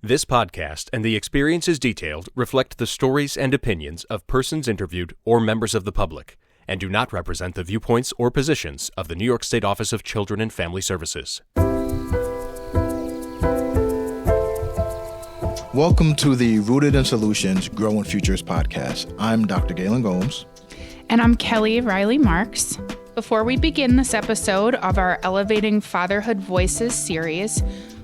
This podcast and the experiences detailed reflect the stories and opinions of persons interviewed or members of the public and do not represent the viewpoints or positions of the New York State Office of Children and Family Services. Welcome to the Rooted in Solutions Growing Futures podcast. I'm Dr. Galen Gomes. And I'm Kelly Riley Marks. Before we begin this episode of our Elevating Fatherhood Voices series,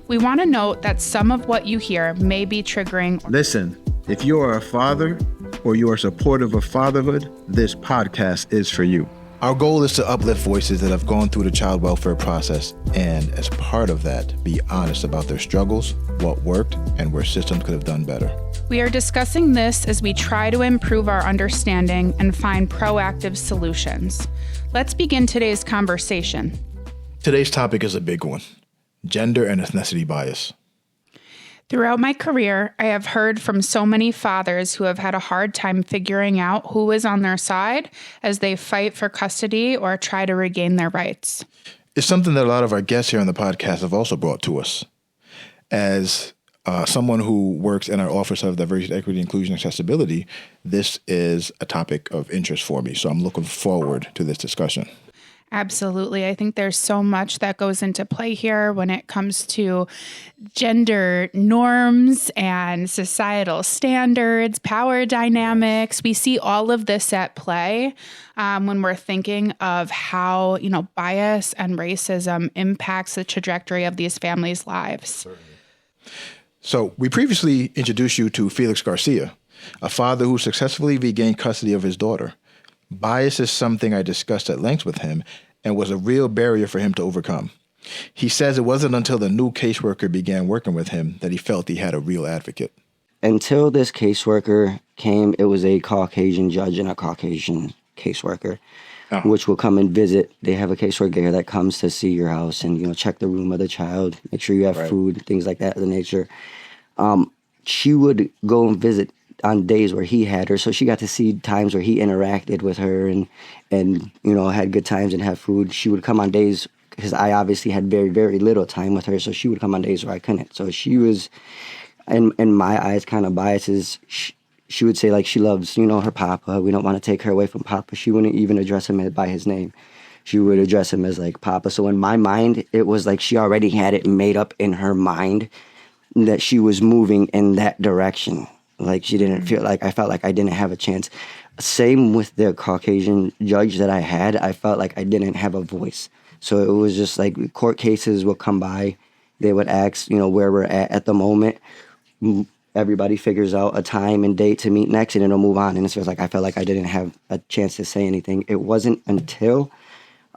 we want to note that some of what you hear may be triggering. Listen, if you are a father or you are supportive of fatherhood, this podcast is for you. Our goal is to uplift voices that have gone through the child welfare process and, as part of that, be honest about their struggles, what worked, and where systems could have done better. We are discussing this as we try to improve our understanding and find proactive solutions. Let's begin today's conversation. Today's topic is a big one: gender and ethnicity bias. Throughout my career, I have heard from so many fathers who have had a hard time figuring out who is on their side as they fight for custody or try to regain their rights. It's something that a lot of our guests here on the podcast have also brought to us. As someone who works in our Office of Diversity, Equity, Inclusion, Accessibility, this is a topic of interest for me. So I'm looking forward to this discussion. Absolutely. I think there's so much that goes into play here when it comes to gender norms and societal standards, power dynamics. We see all of this at play when we're thinking of how, bias and racism impacts the trajectory of these families' lives. Certainly. So we previously introduced you to Felix Garcia, a father who successfully regained custody of his daughter. Bias is something I discussed at length with him and was a real barrier for him to overcome. He says it wasn't until the new caseworker began working with him that he felt he had a real advocate. Until this caseworker came, it was a Caucasian judge and a Caucasian caseworker, which will come and visit. They have a caseworker here that comes to see your house and, check the room of the child, make sure you have food, things like that of the nature. She would go and visit on days where he had her, so she got to see times where he interacted with her and had good times and have food. She would come on days, because I obviously had very, very little time with her, so she would come on days where I couldn't. So she was, in my eyes, kind of biases. She would say, like, she loves, her papa. We don't want to take her away from papa. She wouldn't even address him by his name. She would address him as, like, papa. So in my mind, it was like she already had it made up in her mind that she was moving in that direction. Like, she didn't feel like, I felt like I didn't have a chance. Same with the Caucasian judge that I had. I felt like I didn't have a voice. So it was just like court cases would come by. They would ask, where we're at the moment. Everybody figures out a time and date to meet next, and it'll move on. And it's just like, I felt like I didn't have a chance to say anything. It wasn't until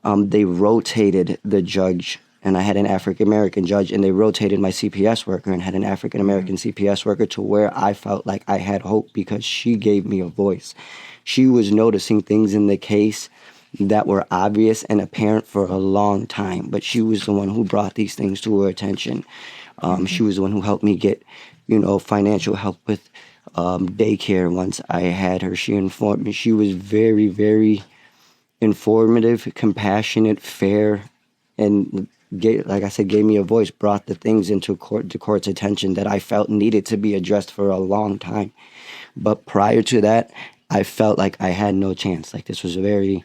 they rotated the judge, and I had an African-American judge, and they rotated my CPS worker and had an African-American CPS worker, to where I felt like I had hope because she gave me a voice. She was noticing things in the case that were obvious and apparent for a long time, but she was the one who brought these things to her attention. She was the one who helped me get, financial help with daycare once I had her. She informed me. She was very, very informative, compassionate, fair, and gave me a voice, brought the things into the court's attention that I felt needed to be addressed for a long time. But prior to that, I felt like I had no chance. Like, this was very,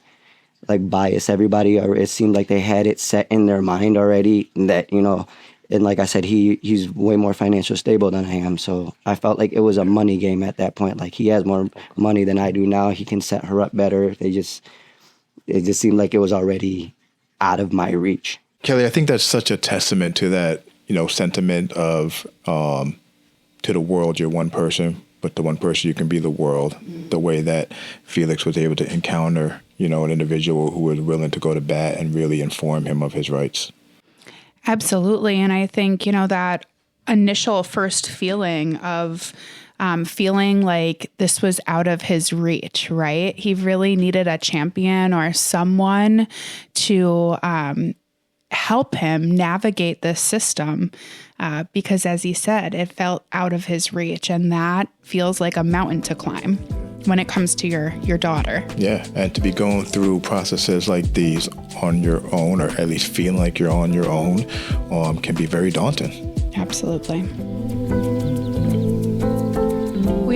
bias. Everybody, it seemed like they had it set in their mind already that, and like I said, he's way more financially stable than I am. So I felt like it was a money game at that point. Like, he has more money than I do now. He can set her up better. It just seemed like it was already out of my reach. Kelly, I think that's such a testament to that, sentiment of to the world, you're one person, but the one person you can be the world. The way that Felix was able to encounter, an individual who was willing to go to bat and really inform him of his rights. Absolutely. And I think, that initial first feeling of feeling like this was out of his reach, right? He really needed a champion or someone to help him navigate this system because, as he said, it felt out of his reach, and that feels like a mountain to climb when it comes to your daughter. Yeah, and to be going through processes like these on your own, or at least feeling like you're on your own, can be very daunting. Absolutely.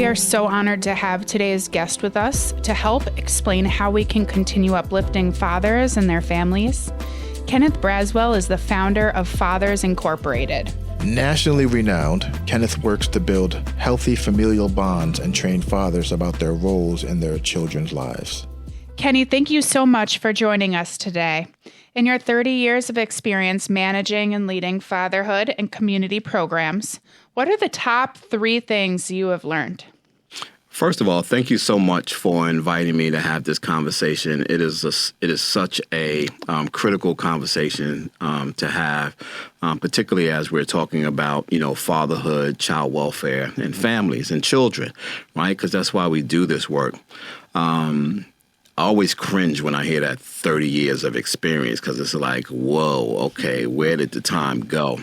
We are so honored to have today's guest with us to help explain how we can continue uplifting fathers and their families. Kenneth Braswell is the founder of Fathers Incorporated. Nationally renowned, Kenneth works to build healthy familial bonds and train fathers about their roles in their children's lives. Kenny, thank you so much for joining us today. In your 30 years of experience managing and leading fatherhood and community programs, what are the top 3 things you have learned? First of all, thank you so much for inviting me to have this conversation. It is such a critical conversation to have, particularly as we're talking about, fatherhood, child welfare, and families and children, right? Because that's why we do this work. I always cringe when I hear that 30 years of experience because it's like, whoa, okay, where did the time go?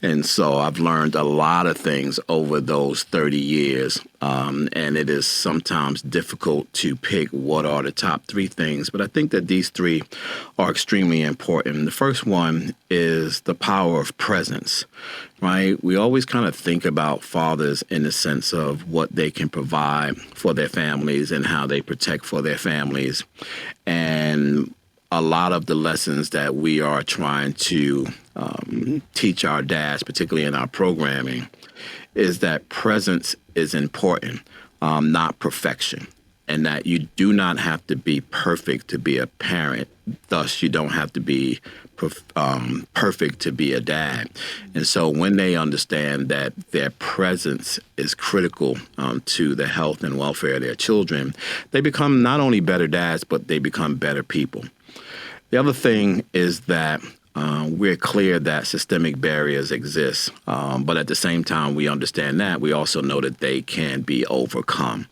And so I've learned a lot of things over those 30 years, and it is sometimes difficult to pick what are the top 3 things, but I think that these 3 are extremely important. The first one is the power of presence, right? We always kind of think about fathers in the sense of what they can provide for their families and how they protect for their families. And a lot of the lessons that we are trying to teach our dads, particularly in our programming, is that presence is important, not perfection. And that you do not have to be perfect to be a parent. Thus, you don't have to be perfect to be a dad. And so when they understand that their presence is critical to the health and welfare of their children, they become not only better dads, but they become better people. The other thing is that we're clear that systemic barriers exist, but at the same time, we understand that. We also know that they can be overcome.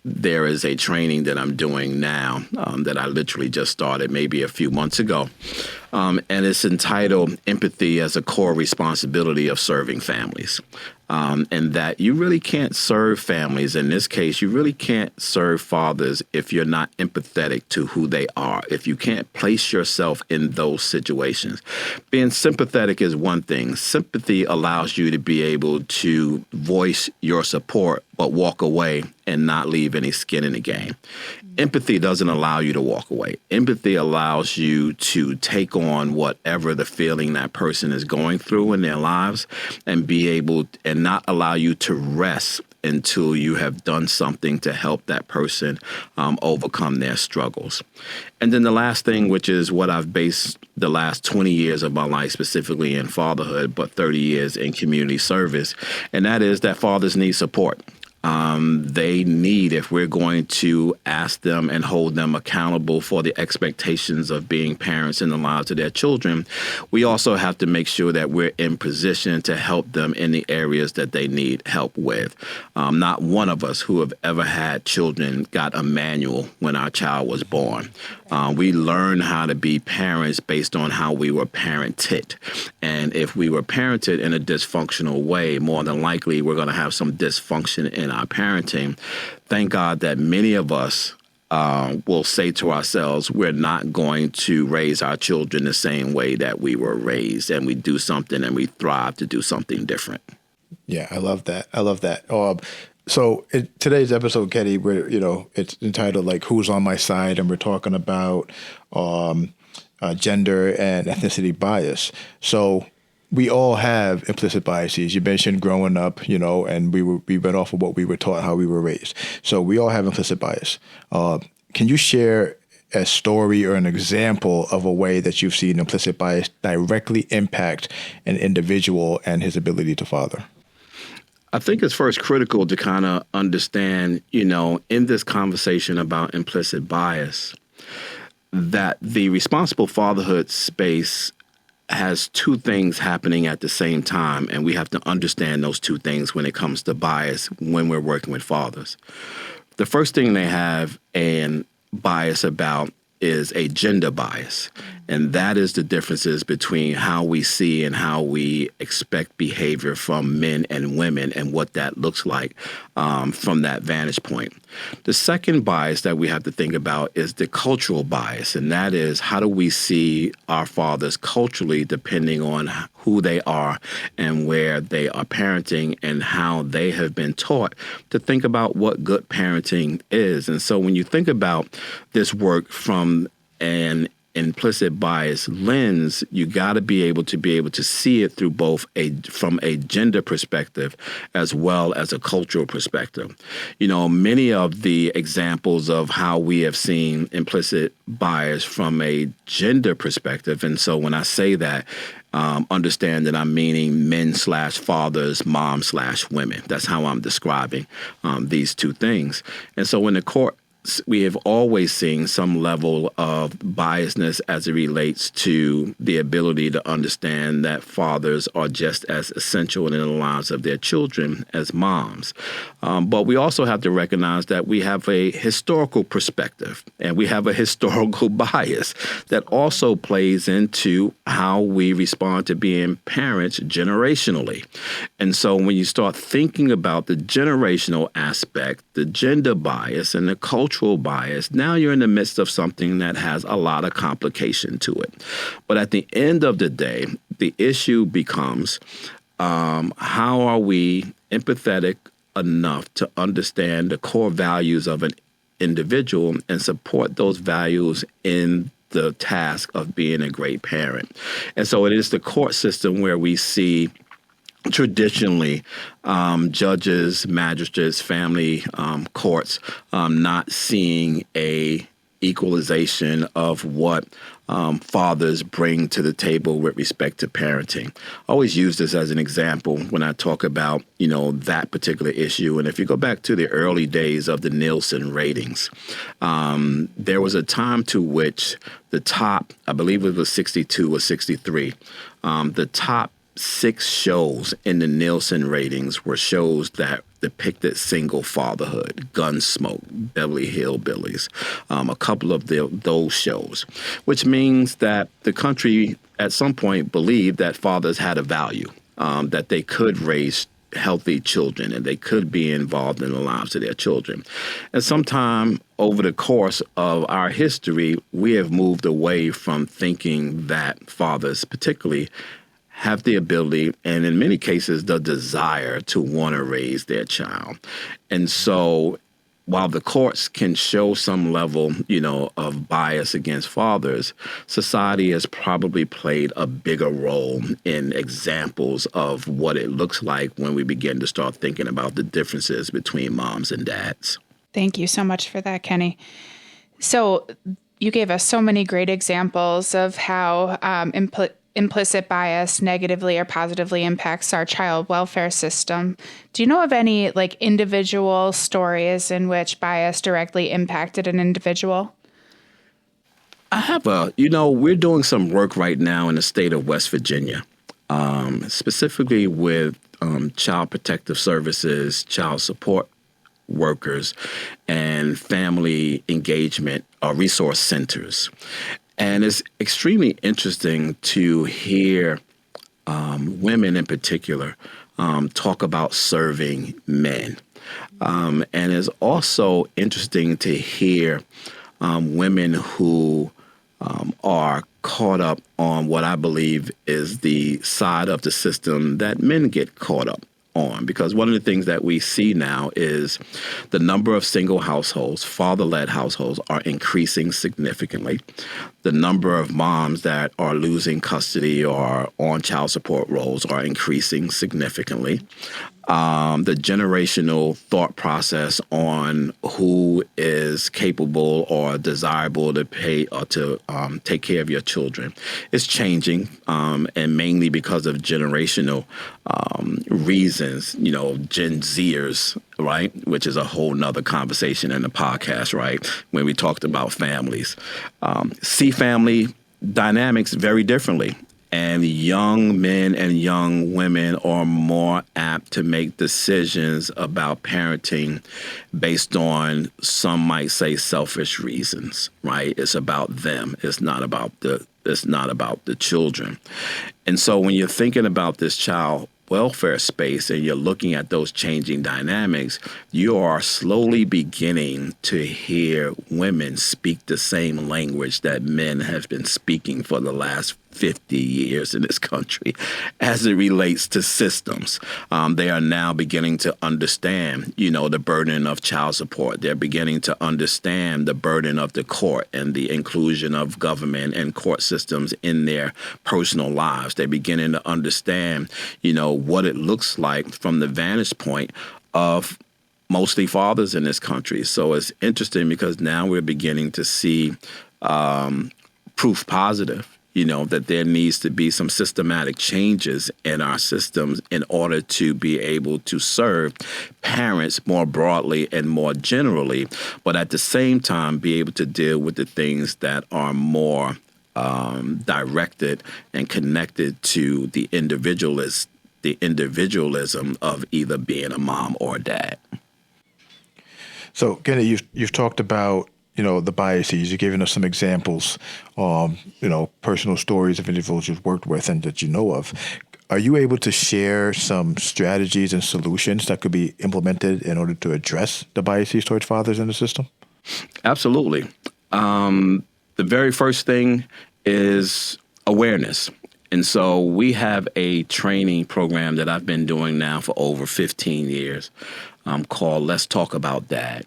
There is a training that I'm doing now that I literally just started maybe a few months ago, and it's entitled Empathy as a Core Responsibility of Serving Families. And that you really can't serve families. In this case, you really can't serve fathers if you're not empathetic to who they are, if you can't place yourself in those situations. Being sympathetic is one thing. Sympathy allows you to be able to voice your support, but walk away and not leave any skin in the game. Empathy doesn't allow you to walk away. Empathy allows you to take on whatever the feeling that person is going through in their lives and be able and not allow you to rest until you have done something to help that person overcome their struggles. And then the last thing, which is what I've based the last 20 years of my life, specifically in fatherhood, but 30 years in community service, and that is that fathers need support. They need, if we're going to ask them and hold them accountable for the expectations of being parents in the lives of their children, we also have to make sure that we're in position to help them in the areas that they need help with. Not one of us who have ever had children got a manual when our child was born. We learn how to be parents based on how we were parented. And if we were parented in a dysfunctional way, more than likely we're going to have some dysfunction in our parenting. Thank God that many of us will say to ourselves, we're not going to raise our children the same way that we were raised, and we do something and we thrive to do something different. Yeah, I love that. So in today's episode, Kenny, it's entitled like "Who's on My Side," and we're talking about gender and ethnicity bias. So we all have implicit biases. You mentioned growing up, and we went off of what we were taught, how we were raised. So we all have implicit bias. Can you share a story or an example of a way that you've seen implicit bias directly impact an individual and his ability to father? I think it's first critical to kind of understand, in this conversation about implicit bias, that the responsible fatherhood space has 2 things happening at the same time, and we have to understand those 2 things when it comes to bias when we're working with fathers. The first thing they have a bias about is a gender bias, and that is the differences between how we see and how we expect behavior from men and women and what that looks like from that vantage point. The second bias that we have to think about is the cultural bias, and that is, how do we see our fathers culturally depending on who they are and where they are parenting and how they have been taught to think about what good parenting is. And so when you think about this work from an implicit bias lens, you got to be able to see it through both from a gender perspective as well as a cultural perspective. You know, many of the examples of how we have seen implicit bias from a gender perspective, and so when I say that, understand that I'm meaning men/fathers, mom/women. That's how I'm describing these two things. And so in the court, we have always seen some level of biasness as it relates to the ability to understand that fathers are just as essential in the lives of their children as moms. But we also have to recognize that we have a historical perspective and we have a historical bias that also plays into how we respond to being parents generationally. And so when you start thinking about the generational aspect, the gender bias, and the cultural bias, now you're in the midst of something that has a lot of complication to it. But at the end of the day, the issue becomes, how are we empathetic enough to understand the core values of an individual and support those values in the task of being a great parent? And so it is the court system where we see traditionally judges, magistrates, family courts not seeing a equalization of what fathers bring to the table with respect to parenting. I always use this as an example when I talk about, that particular issue. And if you go back to the early days of the Nielsen ratings, there was a time to which the top, I believe it was 62 or 63, the top 6 shows in the Nielsen ratings were shows that depicted single fatherhood, Gunsmoke, Beverly Hillbillies, a couple of those shows, which means that the country at some point believed that fathers had a value, that they could raise healthy children and they could be involved in the lives of their children. And sometime over the course of our history, we have moved away from thinking that fathers particularly have the ability and in many cases the desire to want to raise their child. And so while the courts can show some level, of bias against fathers, society has probably played a bigger role in examples of what it looks like when we begin to start thinking about the differences between moms and dads. Thank you so much for that, Kenny. So you gave us so many great examples of how implicit bias negatively or positively impacts our child welfare system. Do you know of any individual stories in which bias directly impacted an individual? I have we're doing some work right now in the state of West Virginia, specifically with child protective services, child support workers, and family engagement resource centers. And it's extremely interesting to hear women in particular talk about serving men. And it's also interesting to hear women who are caught up on what I believe is the side of the system that men get caught up on. Because one of the things that we see now is the number of single households, father-led households, are increasing significantly. The number of moms that are losing custody or on child support roles are increasing significantly. The generational thought process on who is capable or desirable to pay or to take care of your children is changing, and mainly because of generational reasons. Gen Zers, right, which is a whole nother conversation in the podcast, right, when we talked about families, see family dynamics very differently. And young men and young women are more apt to make decisions about parenting based on, some might say, selfish reasons, right? It's about them. It's not about the children. And so when you're thinking about this child welfare space and you're looking at those changing dynamics, you are slowly beginning to hear women speak the same language that men have been speaking for the last 50 years in this country as it relates to systems. They are now beginning to understand, the burden of child support. They're beginning to understand the burden of the court and the inclusion of government and court systems in their personal lives. They're beginning to understand, what it looks like from the vantage point of mostly fathers in this country. So it's interesting because now we're beginning to see proof positive, that there needs to be some systematic changes in our systems in order to be able to serve parents more broadly and more generally, but at the same time be able to deal with the things that are more directed and connected to the individualism of either being a mom or a dad. So, Kenneth, you've talked about the biases. You've given us some examples, personal stories of individuals you've worked with and that you know of. Are you able to share some strategies and solutions that could be implemented in order to address the biases towards fathers in the system? Absolutely. The very first thing is awareness. And so we have a training program that I've been doing now for over 15 years called Let's Talk About Dad.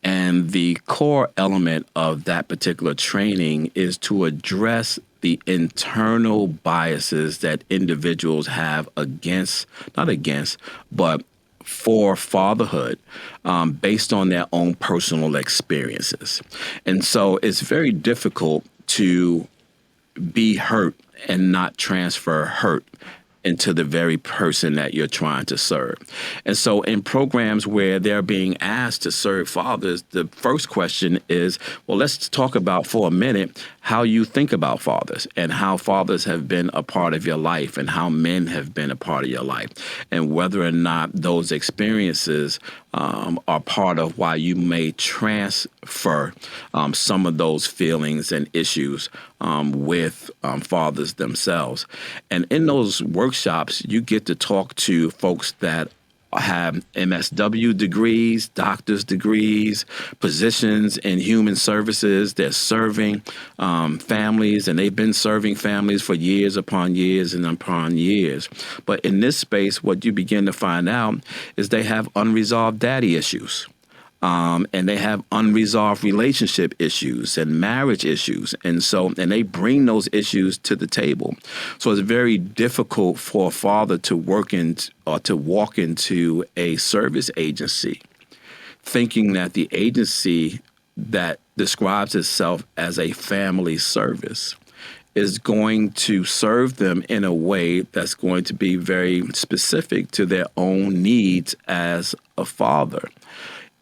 And the core element of that particular training is to address the internal biases that individuals have but for fatherhood based on their own personal experiences. And so it's very difficult to be hurt and not transfer hurt into the very person that you're trying to serve. And so in programs where they're being asked to serve fathers, the first question is, well, let's talk about for a minute how you think about fathers and how fathers have been a part of your life and how men have been a part of your life and whether or not those experiences are part of why you may transfer some of those feelings and issues with fathers themselves. And in those workshops, you get to talk to folks that have MSW degrees, doctor's degrees, positions in human services. They're serving families, and they've been serving families for years upon years and upon years. But in this space, what you begin to find out is they have unresolved daddy issues. And they have unresolved relationship issues and marriage issues. And they bring those issues to the table. So it's very difficult for a father to walk into a service agency thinking that the agency that describes itself as a family service is going to serve them in a way that's going to be very specific to their own needs as a father.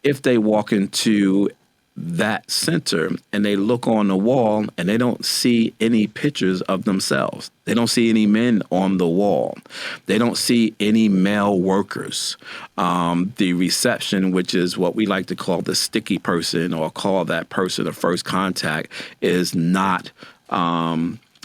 If they walk into that center and they look on the wall and they don't see any pictures of themselves, they don't see any men on the wall, they don't see any male workers, the reception, which is what we like to call the sticky person or call that person of first contact, is not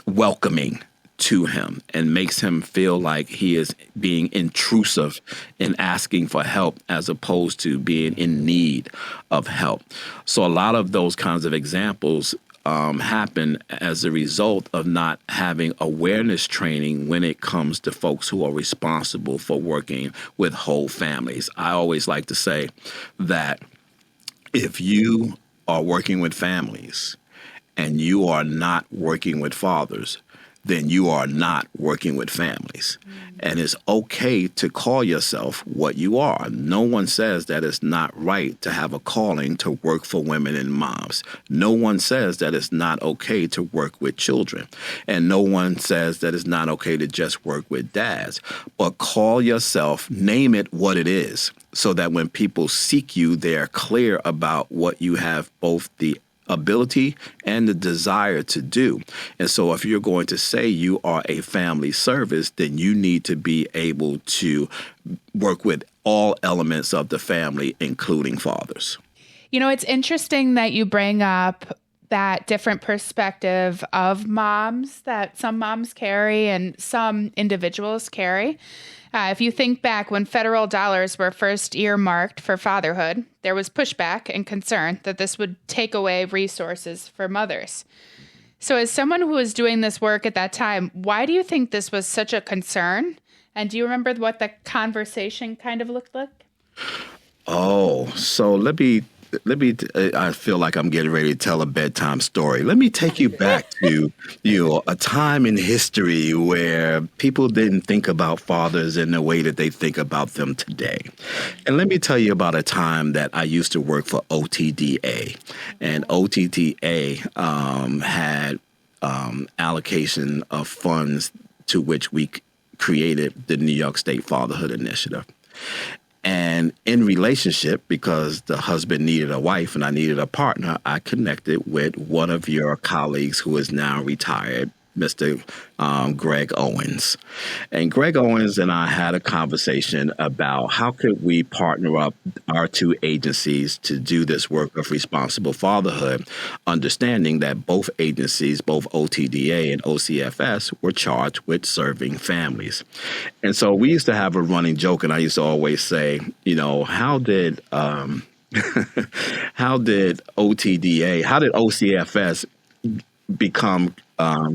welcoming to him and makes him feel like he is being intrusive in asking for help as opposed to being in need of help. So a lot of those kinds of examples happen as a result of not having awareness training when it comes to folks who are responsible for working with whole families. I always like to say that if you are working with families and you are not working with fathers, then you are not working with families. And it's okay to call yourself what you are. No one says that it's not right to have a calling to work for women and moms. No one says that it's not okay to work with children. And no one says that it's not okay to just work with dads. But call yourself, name it what it is, so that when people seek you, they're clear about what you have both the ability and the desire to do. And so if you're going to say you are a family service, then you need to be able to work with all elements of the family, including fathers. It's interesting that you bring up that different perspective of moms that some moms carry and some individuals carry. If you think back when federal dollars were first earmarked for fatherhood, there was pushback and concern that this would take away resources for mothers. So as someone who was doing this work at that time, why do you think this was such a concern? And do you remember what the conversation kind of looked like? Oh, so let me. I feel like I'm getting ready to tell a bedtime story. Let me take you back to, a time in history where people didn't think about fathers in the way that they think about them today. And let me tell you about a time that I used to work for OTDA. And OTDA had allocation of funds to which we created the New York State Fatherhood Initiative. And in relationship, because the husband needed a wife and I needed a partner, I connected with one of your colleagues who is now retired, Mr. Greg Owens. And Greg Owens and I had a conversation about how could we partner up our two agencies to do this work of responsible fatherhood, understanding that both agencies, both OTDA and OCFS, were charged with serving families. And so we used to have a running joke, and I used to always say, how did OCFS become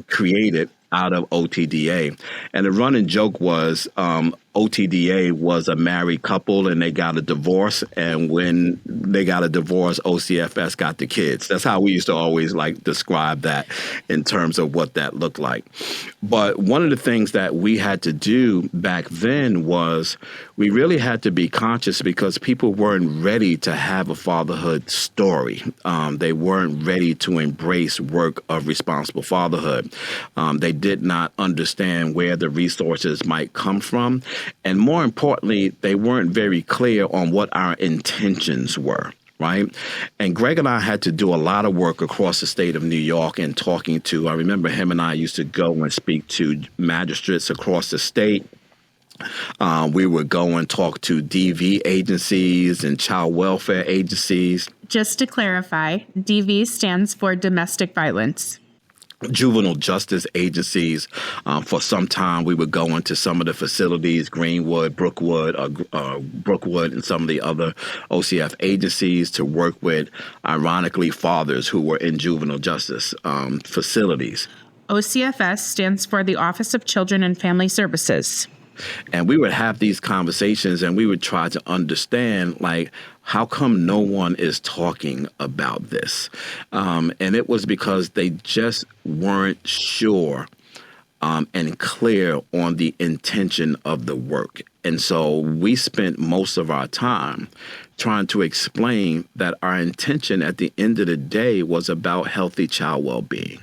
created out of OTDA? And the running joke was OTDA was a married couple and they got a divorce. And when they got a divorce, OCFS got the kids. That's how we used to always describe that in terms of what that looked like. But one of the things that we had to do back then was we really had to be conscious because people weren't ready to have a fatherhood story. They weren't ready to embrace work of responsible fatherhood. They did not understand where the resources might come from. And more importantly, they weren't very clear on what our intentions were. Right. And Greg and I had to do a lot of work across the state of New York and talking to, I remember him and I used to go and speak to magistrates across the state. We would go and talk to DV agencies and child welfare agencies. Just to clarify, DV stands for domestic violence. Juvenile justice agencies. For some time, we would go into some of the facilities, Greenwood, Brookwood, and some of the other OCF agencies to work with, ironically, fathers who were in juvenile justice facilities. OCFS stands for the Office of Children and Family Services. And we would have these conversations and we would try to understand, how come no one is talking about this? And it was because they just weren't sure and clear on the intention of the work. And so we spent most of our time trying to explain that our intention at the end of the day was about healthy child well-being.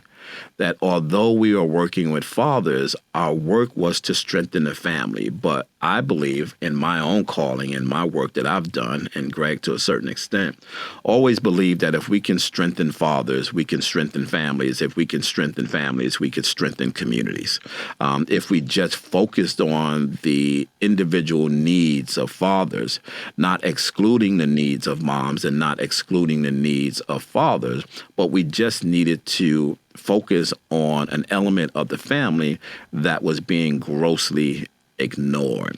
That although we are working with fathers, our work was to strengthen the family. But I believe in my own calling and my work that I've done, and Greg to a certain extent, always believe that if we can strengthen fathers, we can strengthen families. If we can strengthen families, we can strengthen communities. If we just focused on the individual needs of fathers, not excluding the needs of moms and not excluding the needs of fathers, but we just needed to focus on an element of the family that was being grossly ignored.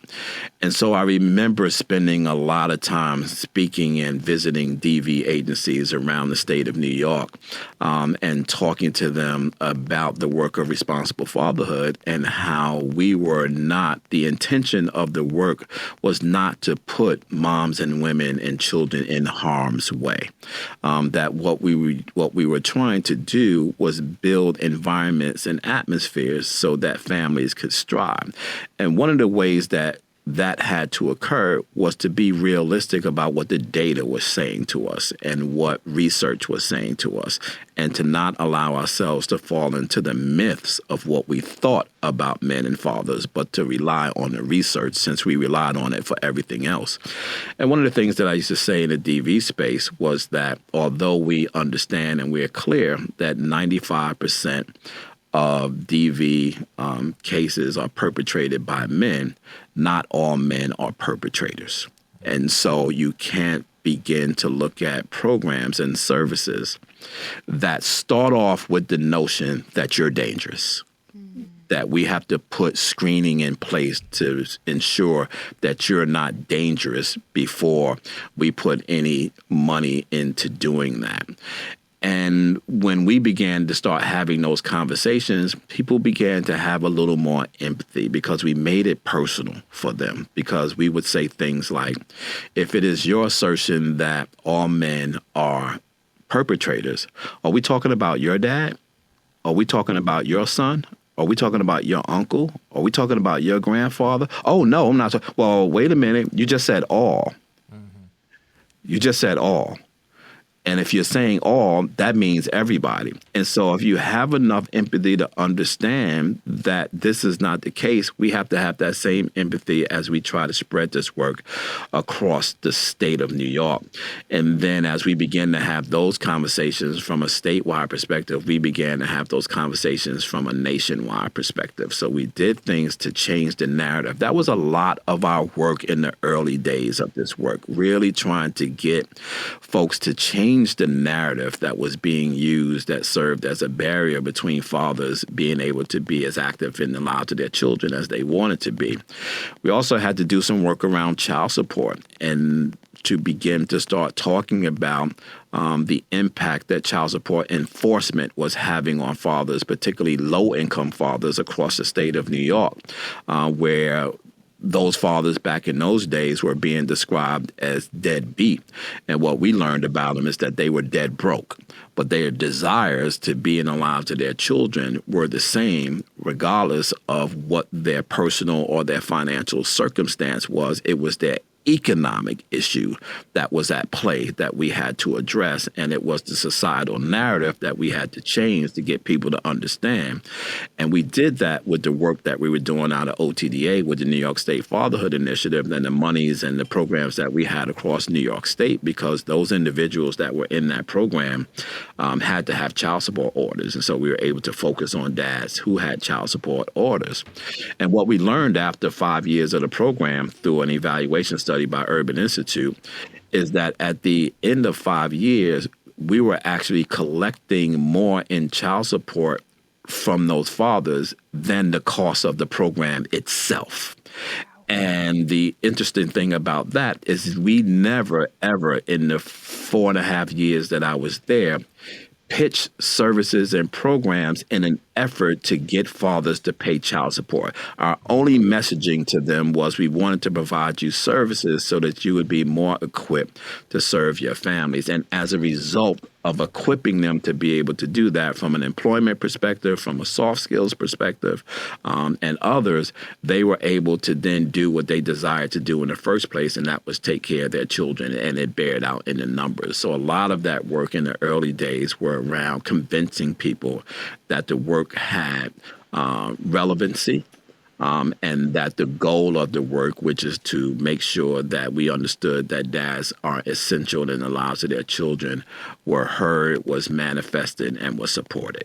And so I remember spending a lot of time speaking and visiting DV agencies around the state of New York and talking to them about the work of responsible fatherhood and how the intention of the work was not to put moms and women and children in harm's way. That what we were trying to do was build environments and atmospheres so that families could strive. And one of the ways that had to occur was to be realistic about what the data was saying to us and what research was saying to us, and to not allow ourselves to fall into the myths of what we thought about men and fathers, but to rely on the research since we relied on it for everything else. And one of the things that I used to say in the DV space was that although we understand and we're clear that 95% of DV cases are perpetrated by men, not all men are perpetrators. And so you can't begin to look at programs and services that start off with the notion that you're dangerous. that we have to put screening in place to ensure that you're not dangerous before we put any money into doing that. And when we began to start having those conversations, people began to have a little more empathy because we made it personal for them. Because we would say things like, if it is your assertion that all men are perpetrators, are we talking about your dad? Are we talking about your son? Are we talking about your uncle? Are we talking about your grandfather? Oh, no, I'm not. Well, wait a minute. You just said all. Mm-hmm. You just said all. And if you're saying all, that means everybody. And so if you have enough empathy to understand that this is not the case, we have to have that same empathy as we try to spread this work across the state of New York. And then as we begin to have those conversations from a statewide perspective, we began to have those conversations from a nationwide perspective. So we did things to change the narrative. That was a lot of our work in the early days of this work, really trying to get folks to change the narrative that was being used that served as a barrier between fathers being able to be as active in the lives of their children as they wanted to be. We also had to do some work around child support and to begin to start talking about the impact that child support enforcement was having on fathers, particularly low-income fathers across the state of New York, where those fathers back in those days were being described as deadbeat. And what we learned about them is that they were dead broke. But their desires to be in the lives of their children were the same, regardless of what their personal or their financial circumstance was. It was their economic issue that was at play that we had to address, and it was the societal narrative that we had to change to get people to understand. And we did that with the work that we were doing out of OTDA with the New York State Fatherhood Initiative and the monies and the programs that we had across New York State, because those individuals that were in that program had to have child support orders. And so we were able to focus on dads who had child support orders. And what we learned after 5 years of the program through an evaluation study by Urban Institute is that at the end of 5 years, we were actually collecting more in child support from those fathers than the cost of the program itself. And the interesting thing about that is we never, ever in the 4.5 years that I was there pitched services and programs in an effort to get fathers to pay child support. Our only messaging to them was we wanted to provide you services so that you would be more equipped to serve your families. And as a result of equipping them to be able to do that from an employment perspective, from a soft skills perspective, and others, they were able to then do what they desired to do in the first place, and that was take care of their children, and it bared out in the numbers. So a lot of that work in the early days were around convincing people that the work had relevancy, and that the goal of the work, which is to make sure that we understood that dads are essential in the lives of their children, were heard, was manifested, and was supported.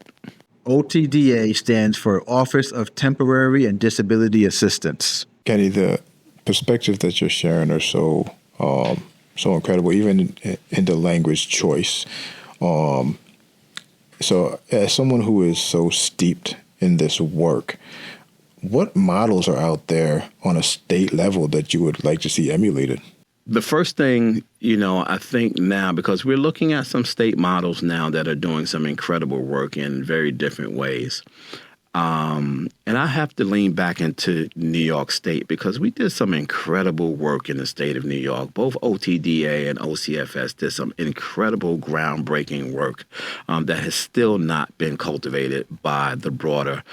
OTDA stands for Office of Temporary and Disability Assistance. Kenny, the perspectives that you're sharing are so incredible, even in the language choice. So as someone who is so steeped in this work, what models are out there on a state level that you would like to see emulated? The first thing, I think now, because we're looking at some state models now that are doing some incredible work in very different ways. And I have to lean back into New York State because we did some incredible work in the state of New York. Both OTDA and OCFS did some incredible groundbreaking work that has still not been cultivated by the broader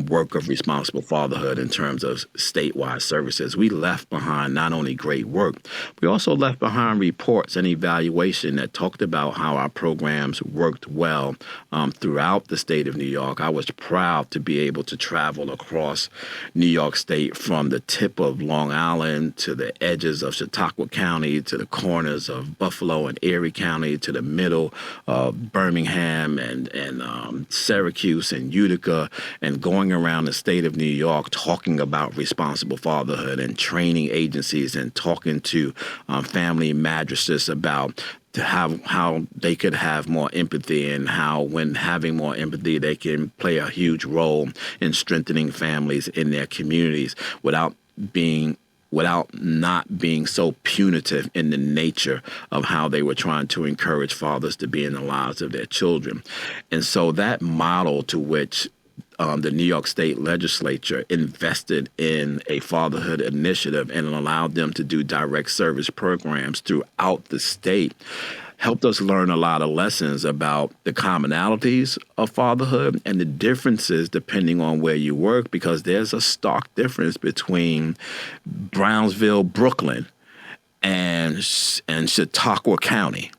work of responsible fatherhood in terms of statewide services. We left behind not only great work, we also left behind reports and evaluation that talked about how our programs worked well throughout the state of New York. I was proud to be able to travel across New York State from the tip of Long Island to the edges of Chautauqua County to the corners of Buffalo and Erie County to the middle of Birmingham and Syracuse and Utica, and going around the state of New York talking about responsible fatherhood and training agencies and talking to family madrasas about how they could have more empathy, and how when having more empathy, they can play a huge role in strengthening families in their communities without not being so punitive in the nature of how they were trying to encourage fathers to be in the lives of their children. And so that model to which the New York State legislature invested in a fatherhood initiative and allowed them to do direct service programs throughout the state helped us learn a lot of lessons about the commonalities of fatherhood and the differences depending on where you work, because there's a stark difference between Brownsville, Brooklyn, and Chautauqua County,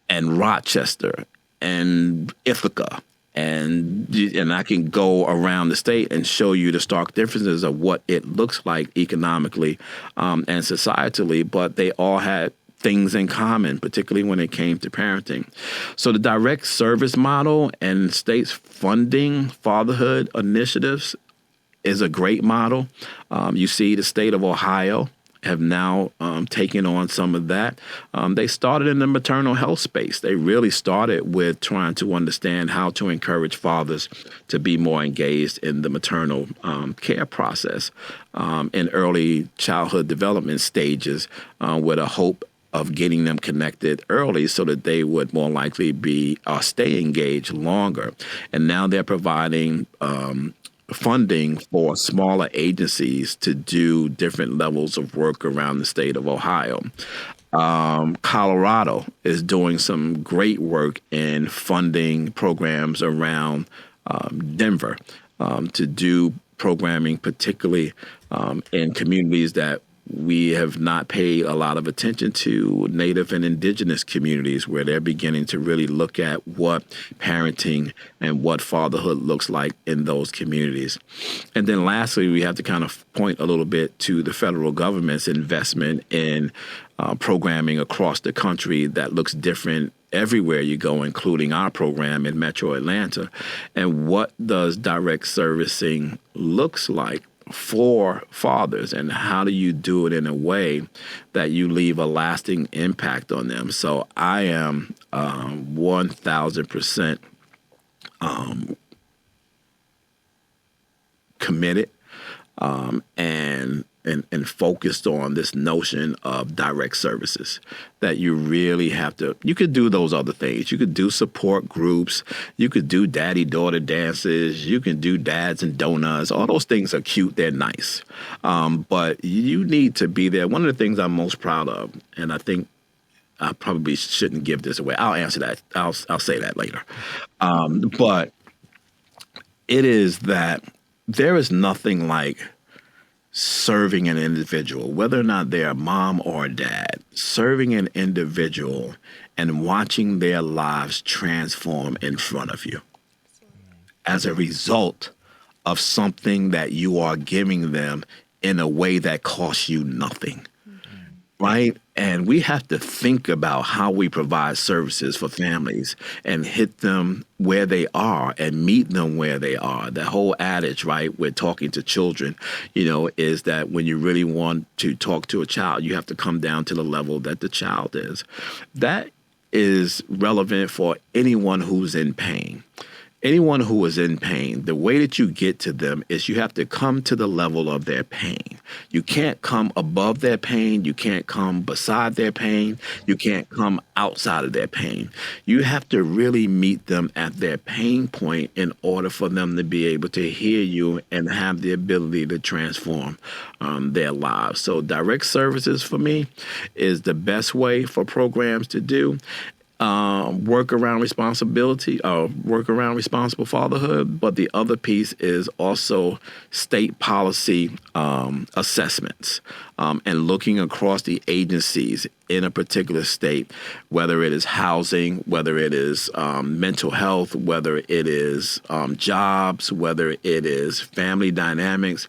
and Rochester, and Ithaca. And I can go around the state and show you the stark differences of what it looks like economically and societally, but they all had things in common, particularly when it came to parenting. So the direct service model and states funding fatherhood initiatives is a great model. You see the state of Ohio have now taken on some of that. They started in the maternal health space. They really started with trying to understand how to encourage fathers to be more engaged in the maternal care process in early childhood development stages with a hope of getting them connected early so that they would more likely stay engaged longer. And now they're providing funding for smaller agencies to do different levels of work around the state of Ohio. Colorado is doing some great work in funding programs around Denver to do programming, particularly in communities that we have not paid a lot of attention to, Native and indigenous communities, where they're beginning to really look at what parenting and what fatherhood looks like in those communities. And then lastly, we have to kind of point a little bit to the federal government's investment in programming across the country that looks different everywhere you go, including our program in Metro Atlanta. And what does direct servicing looks like for fathers, and how do you do it in a way that you leave a lasting impact on them? So I am 1,000% committed and focused on this notion of direct services, that you really have to, you could do those other things. You could do support groups. You could do daddy-daughter dances. You can do dads and donuts. All those things are cute. They're nice. But you need to be there. One of the things I'm most proud of, and I think I probably shouldn't give this away. I'll answer that. I'll say that later. But it is that there is nothing like serving an individual, whether or not they're a mom or a dad, serving an individual and watching their lives transform in front of you as a result of something that you are giving them in a way that costs you nothing, right? And we have to think about how we provide services for families and hit them where they are and meet them where they are. The whole adage, right, with talking to children, is that when you really want to talk to a child, you have to come down to the level that the child is. That is relevant for anyone who's in pain. Anyone who is in pain, the way that you get to them is you have to come to the level of their pain. You can't come above their pain. You can't come beside their pain. You can't come outside of their pain. You have to really meet them at their pain point in order for them to be able to hear you and have the ability to transform their lives. So direct services for me is the best way for programs to do. Work around responsible fatherhood. But the other piece is also state policy assessments and looking across the agencies in a particular state, whether it is housing, whether it is mental health, whether it is jobs, whether it is family dynamics,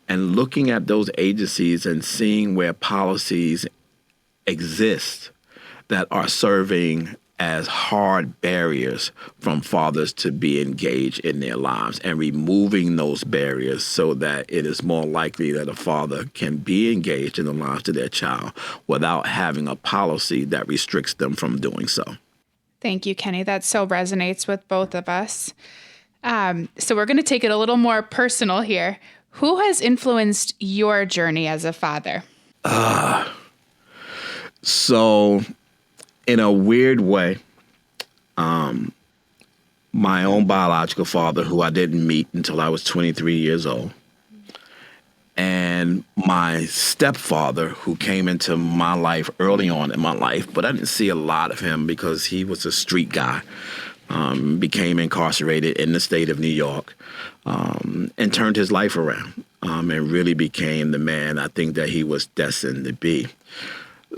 and looking at those agencies and seeing where policies exist that are serving as hard barriers from fathers to be engaged in their lives, and removing those barriers so that it is more likely that a father can be engaged in the lives of their child without having a policy that restricts them from doing so. Thank you, Kenny. That so resonates with both of us. So we're going to take it a little more personal here. Who has influenced your journey as a father? So in a weird way, my own biological father, who I didn't meet until I was 23 years old, and my stepfather, who came into my life early on in my life, but I didn't see a lot of him because he was a street guy, became incarcerated in the state of New York, and turned his life around, and really became the man I think that he was destined to be.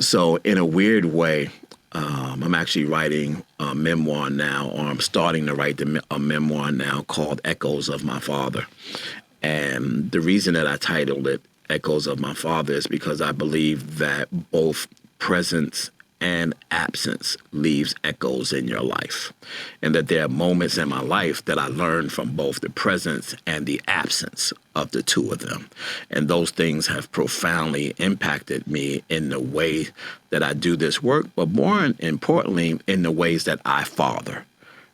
So in a weird way, I'm actually writing a memoir now, or I'm starting to write a memoir now called Echoes of My Father. And the reason that I titled it Echoes of My Father is because I believe that both presence and absence leaves echoes in your life. And that there are moments in my life that I learned from both the presence and the absence of the two of them. And those things have profoundly impacted me in the way that I do this work, but more importantly, in the ways that I father,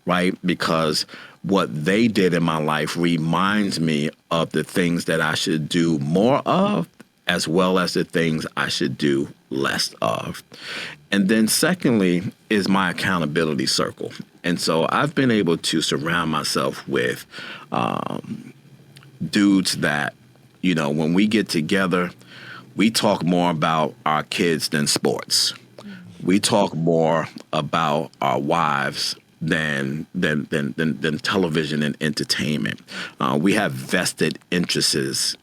right? Because what they did in my life reminds me of the things that I should do more of, as well as the things I should do less of. And then secondly is my accountability circle. And so I've been able to surround myself with dudes that, you know, when we get together, we talk more about our kids than sports. We talk more about our wives than television and entertainment. We have vested interests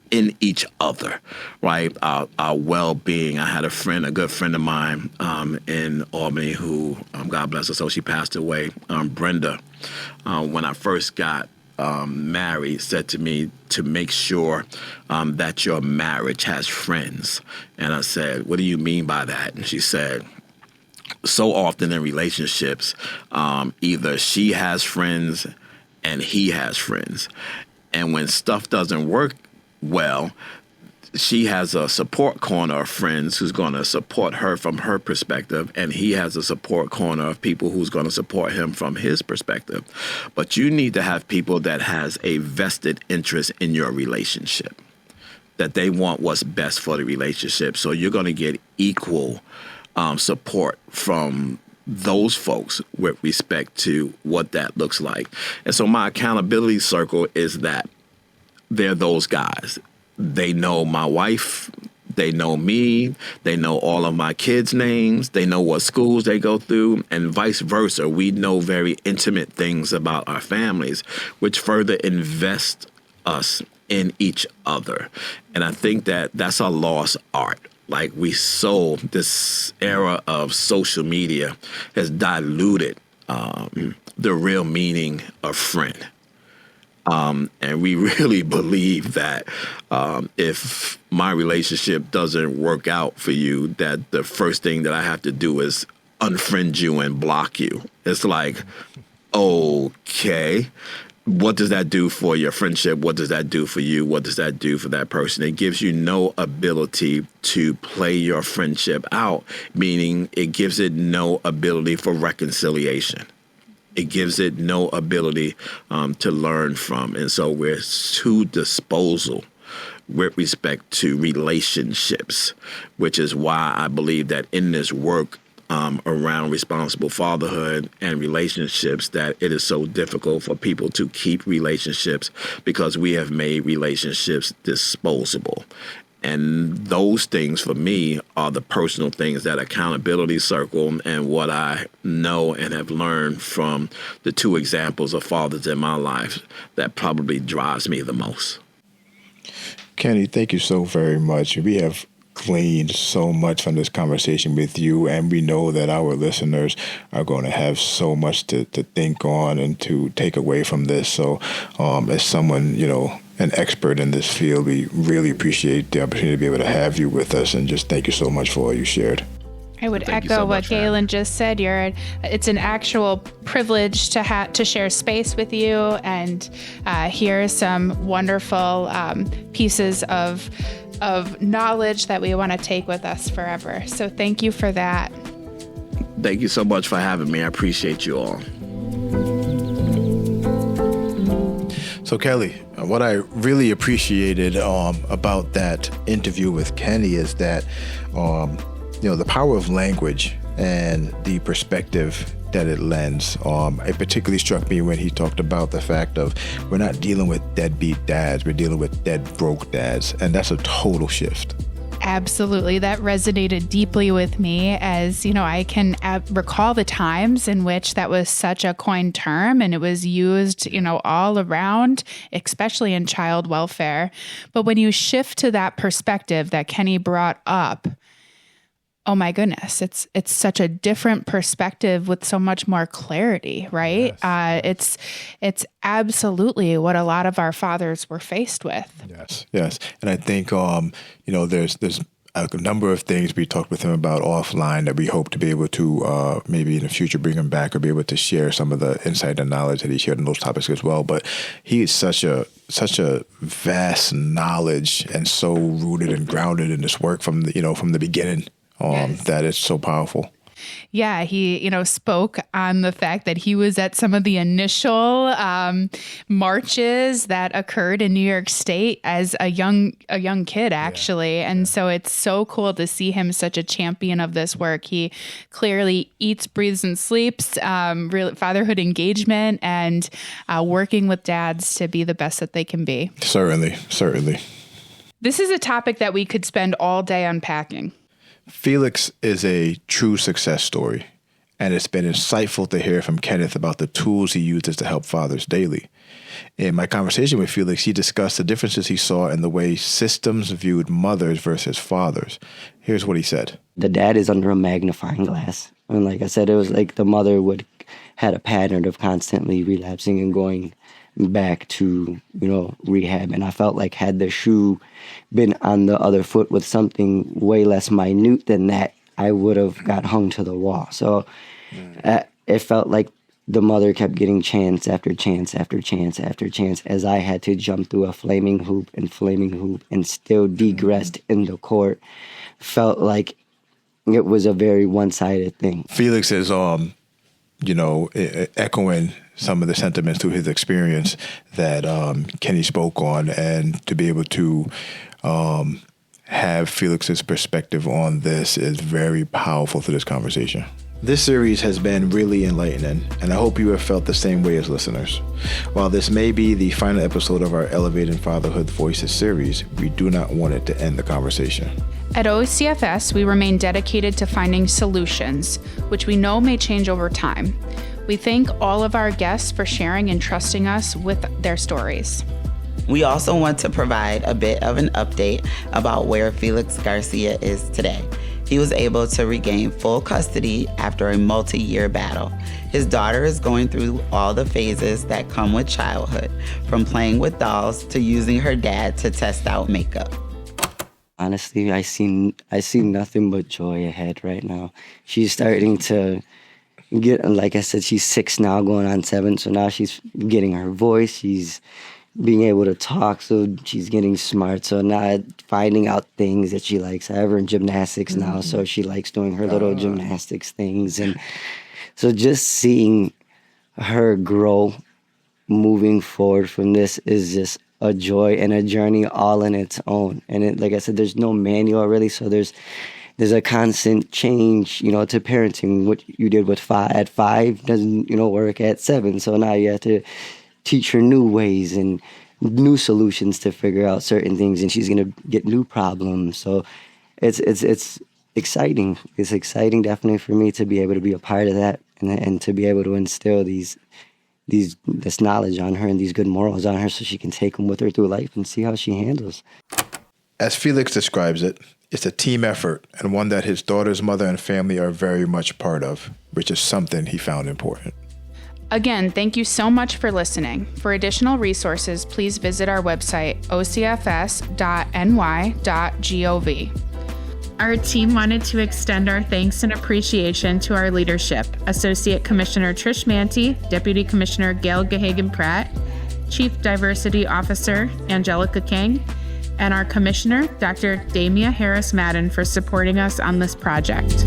in each other, right? Our well-being. I had a good friend of mine in Albany who, God bless her, so she passed away, Brenda, when I first got married, said to me to make sure that your marriage has friends. And I said, what do you mean by that? And she said, so often in relationships, either she has friends and he has friends. And when stuff doesn't work well, she has a support corner of friends who's going to support her from her perspective, and he has a support corner of people who's going to support him from his perspective. But you need to have people that has a vested interest in your relationship, that they want what's best for the relationship. So you're going to get equal support from those folks with respect to what that looks like. And so my accountability circle is that they're those guys. They know my wife. They know me. They know all of my kids' names. They know what schools they go through, and vice versa. We know very intimate things about our families, which further invest us in each other. And I think that that's a lost art. Like this era of social media has diluted the real meaning of friend. And we really believe that if my relationship doesn't work out for you, that the first thing that I have to do is unfriend you and block you. It's like, okay, what does that do for your friendship? What does that do for you? What does that do for that person? It gives you no ability to play your friendship out, meaning it gives it no ability for reconciliation. It gives it no ability to learn from. And so we're too disposal with respect to relationships, which is why I believe that in this work around responsible fatherhood and relationships, that it is so difficult for people to keep relationships because we have made relationships disposable. And those things for me are the personal things, that accountability circle, and what I know and have learned from the two examples of fathers in my life that probably drives me the most. Kenny, thank you so very much. We have gleaned so much from this conversation with you, and we know that our listeners are going to have so much to think on and to take away from this. So as someone, an expert in this field, we really appreciate the opportunity to be able to have you with us, and just thank you so much for all you shared. I would echo what Galen just said. It's an actual privilege to share space with you and hear some wonderful pieces of knowledge that we want to take with us forever. So thank you for that. Thank you so much for having me. I appreciate you all. So Kelly, what I really appreciated about that interview with Kenny is that the power of language and the perspective that it lends. It particularly struck me when he talked about the fact of we're not dealing with deadbeat dads, we're dealing with dead broke dads, and that's a total shift. Absolutely. That resonated deeply with me as, I can recall the times in which that was such a coined term and it was used, all around, especially in child welfare. But when you shift to that perspective that Kenny brought up, oh my goodness, it's such a different perspective with so much more clarity, right? Yes. It's absolutely what a lot of our fathers were faced with. Yes. And I think, there's a number of things we talked with him about offline that we hope to be able to maybe in the future bring him back or be able to share some of the insight and knowledge that he shared on those topics as well. But he is such a vast knowledge and so rooted and grounded in this work from the beginning. Yes. That is so powerful. Yeah, he, spoke on the fact that he was at some of the initial marches that occurred in New York State as a young kid, actually. Yeah. And so it's so cool to see him such a champion of this work. He clearly eats, breathes, and sleeps real fatherhood engagement and working with dads to be the best that they can be. Certainly. This is a topic that we could spend all day unpacking. Felix is a true success story, and it's been insightful to hear from Kenneth about the tools he uses to help fathers daily. In my conversation with Felix, he discussed the differences he saw in the way systems viewed mothers versus fathers. Here's what he said. The dad is under a magnifying glass. And like I said, it was like the mother had a pattern of constantly relapsing and going back to, rehab. And I felt like had the shoe been on the other foot with something way less minute than that, I would have got hung to the wall. So it felt like the mother kept getting chance after chance after chance after chance as I had to jump through a flaming hoop and still degressed in the court. Felt like it was a very one-sided thing. Felix is, echoing some of the sentiments through his experience that Kenny spoke on, and to be able to have Felix's perspective on this is very powerful to this conversation. This series has been really enlightening, and I hope you have felt the same way as listeners. While this may be the final episode of our Elevating Fatherhood Voices series, we do not want it to end the conversation. At OCFS, we remain dedicated to finding solutions, which we know may change over time. We thank all of our guests for sharing and trusting us with their stories. We also want to provide a bit of an update about where Felix Garcia is today. He was able to regain full custody after a multi-year battle. His daughter is going through all the phases that come with childhood, from playing with dolls to using her dad to test out makeup. Honestly, I see nothing but joy ahead right now. She's starting to get, like I said, she's 6 now, going on 7. So now she's getting her voice. She's being able to talk, so she's getting smart. So now finding out things that she likes. I have her in gymnastics now, so she likes doing her little gymnastics things. And so just seeing her grow, moving forward from this is just a joy and a journey all in its own. And like I said, there's no manual really, so there's a constant change, to parenting. What you did at 5 doesn't, work at 7. So now you have to teach her new ways and new solutions to figure out certain things, and she's gonna get new problems. So it's exciting. It's exciting definitely for me to be able to be a part of that and to be able to instill this knowledge on her and these good morals on her so she can take them with her through life and see how she handles. As Felix describes it, it's a team effort and one that his daughter's mother and family are very much part of, which is something he found important. Again, thank you so much for listening. For additional resources, please visit our website, ocfs.ny.gov. Our team wanted to extend our thanks and appreciation to our leadership, Associate Commissioner Trish Manty, Deputy Commissioner Gail Gahagan-Pratt, Chief Diversity Officer Angelica King, and our Commissioner, Dr. Damia Harris-Madden, for supporting us on this project.